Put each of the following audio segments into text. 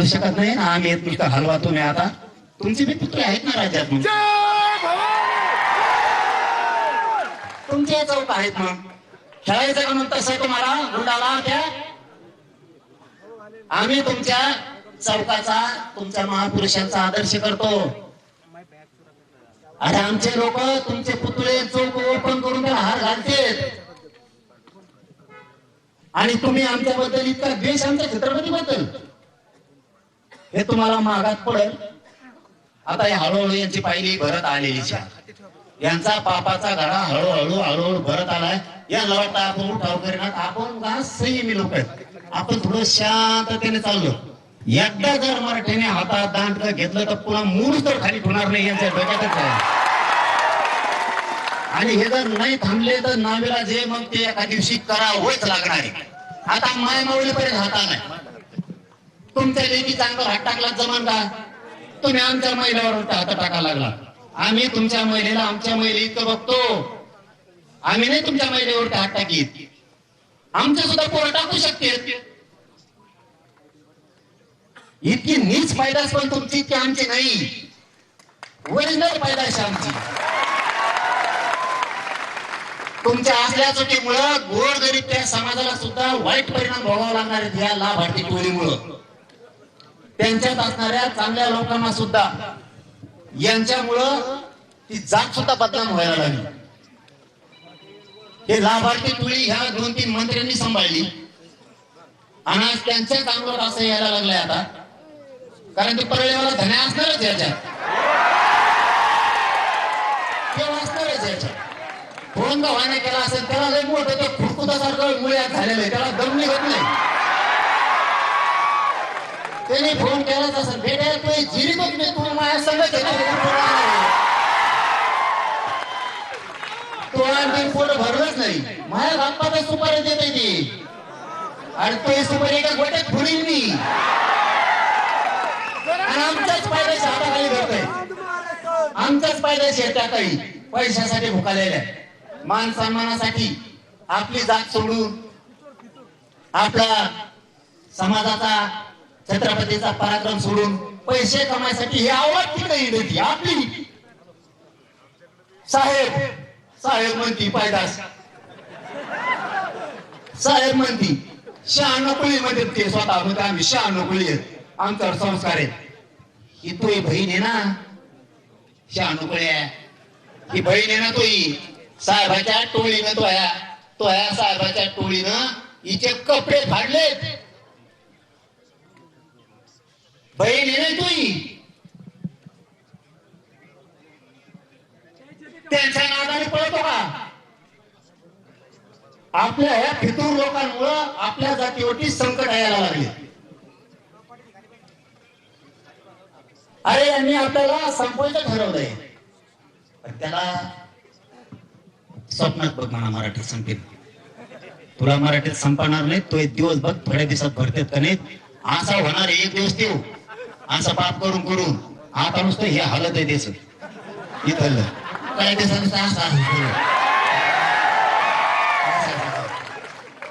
शकत नाही ना आम्ही येत नुसतं हलवा तुम्ही आता तुमचे बी पुत्र आहेत ना राज्यात मग तुमचे चौक आहेत मग खेळायचं का मग तसं तुम्हाला गुंडाला त्या आम्ही तुमच्या चौकाचा तुमच्या महापुरुषांचा आदर्श करतो अरे आमचे लोक तुमचे पुतळे चौक ओपन करून त्याला हार घालतेत आणि तुम्ही आमच्याबद्दल इतका द्वेष आमच्या छत्रपती बद्दल हे तुम्हाला मागात पडेल आता हे हळूहळू यांची पाहिली भरत आलेली यांचा पापाचा घडा हळूहळू हळूहळू भरत आलाय याला वाटतं आपण उठाव करीनात आपण संयमी लोक आहेत आपण थोडं शांततेने चाललो एकदा जर मराठीने हातात दांड घेतलं तर पुन्हा मूळ तर खाली होणार नाही यांच्या डोक्यातच आहे आणि हे जर नाही थांबले तर नावेला जे मग ते एका दिवशी करावंच लागणार आहे आता माय माऊलीपर्यंत हाता नाही तुमच्या लेकी चांगला हात टाकला जमान का तुम्ही आमच्या महिलेवर हात टाका लागला आम्ही तुमच्या महिलेला आमच्या महिले इतकं बघतो आम्ही नाही तुमच्या महिलेवर हात टाकीत आमच्या सुद्धा पोरं टाकू शकते इतकी नीच पैदास पण तुमची इतकी आमची नाही ओरिजिनल पैदास आमची तुमच्या असल्या चुकीमुळं गोरगरीब त्या समाजाला सुद्धा वाईट परिणाम भोगावा लागणार आहेत या लाभार्थी टोळीमुळं त्यांच्यात असणाऱ्या चांगल्या लोकांना सुद्धा यांच्यामुळं ती जात सुद्धा बदनाम व्हायला लागली हे लाभार्थी टोळी ह्या 2-3 मंत्र्यांनी सांभाळली आणि आज त्यांच्याच अंगावर असं यायला लागलंय आता कारण ते परळेवाला धन्य असणारच याच्यात असणारच याच्यात फोन का व्हायला केला असेल त्याला लय मोठं ते खुरकुतासारखं मुळ्यात झालेलं आहे त्याला दम निघत नाही त्याने फोन केलाच असेल भेटायला तुम्ही जिरी बघ मी तुम्ही माझ्या संघ तो आणखी पोट भरलंच नाही माझ्या बाप्पाचा सुपारी देते ती आणि तो सुपारी एका गोट्यात फुडील मी आणि आमच्याच पायद्याशी हाताखाली धरतोय आमच्याच पायद्याशी येत्या काही पैशासाठी भुकालेल्या मान सन्मानासाठी आपली जात सोडून आपला समाजाचा छत्रपतीचा पराक्रम सोडून पैसे कमायसाठी ही आवड तिकडे देते आपली साहेब म्हणती पायदास साहेब म्हणती शहाणकुळी मध्ये ते स्वतः म्हणते आम्ही शहाणकुळी आहेत आमच्यावर संस्कार आहेत ही तो बहीण आहे ना शहाणकुळी आहे ही बहीण आहे ना तो साहेबाच्या टोळीनं तो साहेबाच्या टोळीनं हिचे कपडे फाडलेत बहीण आहे ना तू त्यांच्या नादाने पळतो का आपल्या ह्या फितूर लोकांमुळं आपल्या जातीवरती संकट यायला लागले अरे यांनी आपल्याला संपवायचं ठरवलंय त्याला स्वप्नात बघ म्हणा मराठी संपेल तुला मराठीत संपणार नाही तो एक दिवस बघ थोड्या दिवसात भरतेत का नाही असा होणार एक दिवस देऊ असं पाप करून करून आता नुसतं हे हालत आहे त्याच इथलं काही दिवसांचं असं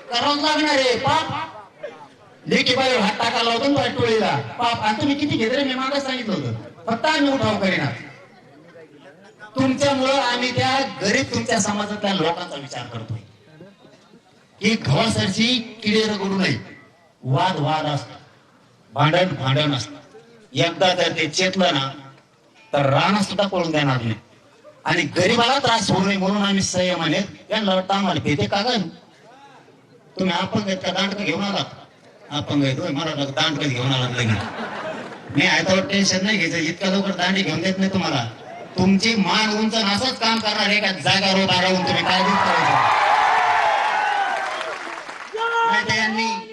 करावं लागणार आहे पाप लेकी बाहेर हात टाकायला होतो ना टोळीला पाप आणि तुम्ही किती घेतले मी मागे सांगितलं होतं फक्त आम्ही उठाव करीना तुमच्यामुळं आम्ही त्या गरीब तुमच्या समाजातल्या लोकांचा विचार करतोय की घवासारची किडे रगडू नये वाद असतात भांडण असतात एकदा जर ते चेतलं ना तर राणा सुद्धा पळून देणार नाही आणि गरीबाला त्रास होऊ नये म्हणून आम्ही संयमाने यांना वाटतं आम्हाला भेटे का ग तुम्ही अपंग आहेत का दांडक घेऊन आलात अपंग येतोय मला दांडक घेऊन आलात लगेच नाही आयतावर टेन्शन नाही घ्यायचं इतक्या लवकर दांडी घेऊन देत नाही तुम्हाला तुमची मान उंच असंच काम करणार आहे का जागा रोड आरावून तुम्ही काय करायचं यांनी